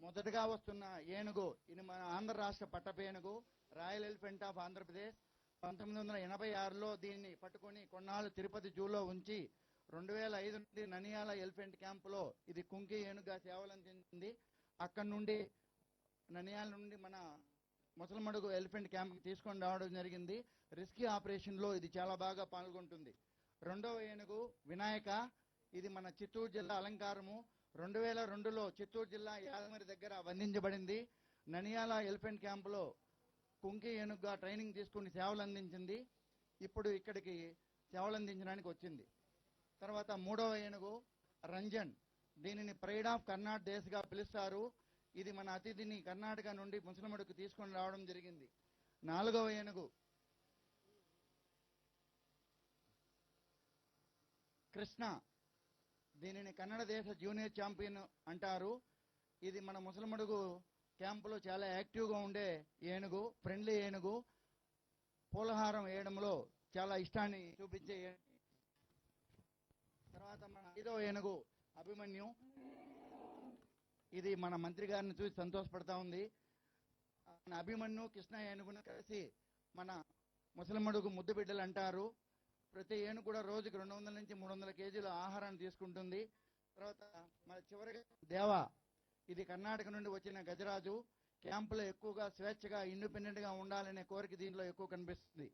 మొదటగా వస్తున్న ఏనుగు ఇది మన ఆంధ్ర రాష్ట్ర పట్టపేనుగు రాయల్ ఎలిఫెంట్ ఆఫ్ ఆంధ్రప్రదేశ్. 1986లో దీన్ని పట్టుకొని కొన్నాళ్ళు తిరుపతి జూలో ఉంచి 2005 నుండి ననియాల ఎలిఫెంట్ క్యాంపులో ఇది కుంకి ఏనుగుగా సేవలందించింది. అక్కడి నుండి ననియాల నుండి మన ముసలమడుగు ఎలిఫెంట్ క్యాంప్కి తీసుకొని రావడం జరిగింది. రెస్క్యూ ఆపరేషన్లో ఇది చాలా బాగా పాల్గొంటుంది. రెండవ ఏనుగు వినాయక, ఇది మన చిత్తూరు జిల్లా అలంకారము. 2002లో చిత్తూరు జిల్లా యాదమరి దగ్గర బంధించబడింది. ననియాల ఎలిఫెంట్ క్యాంపులో కుంకి ఏనుగుగా ట్రైనింగ్ తీసుకుని సేవలు అందించింది. ఇప్పుడు ఇక్కడికి సేవలు అందించడానికి వచ్చింది. తర్వాత మూడవ ఏనుగు రంజన్, దీనిని ప్రైడ్ ఆఫ్ కర్ణాటక దేశగా పిలుస్తారు. ఇది మన అతిథిని కర్ణాటక నుండి ముసలమడుకు తీసుకొని రావడం జరిగింది. నాలుగవ ఏనుగు కృష్ణ, దీనిని కన్నడ దేశ జూనియర్ ఛాంపియన్ అంటారు. ఇది మన ముసలమడుగు క్యాంపులో చాలా యాక్టివ్గా ఉండే ఏనుగు, ఫ్రెండ్లీ ఏనుగు. పూలహారం వేయడంలో చాలా ఇష్టాన్ని చూపించే తర్వాత మన ఐదవ ఏనుగు అభిమన్యు, ఇది మన మంత్రి గారిని చూసి సంతోషపడతా ఉంది. మన అభిమన్యు కృష్ణ ఏనుగును కలిసి మన ముసలమడుగు ముద్దు బిడ్డలు అంటారు. ప్రతి ఏనుగు కూడా రోజుకి 200 నుంచి 300 కేజీల ఆహారాన్ని తీసుకుంటుంది. తర్వాత మన చివరిగా దేవా, ఇది కర్ణాటక నుండి వచ్చిన గజరాజు. క్యాంపులో ఎక్కువగా స్వేచ్ఛగా ఇండిపెండెంట్ గా ఉండాలనే కోరిక దీనిలో ఎక్కువ కనిపిస్తుంది.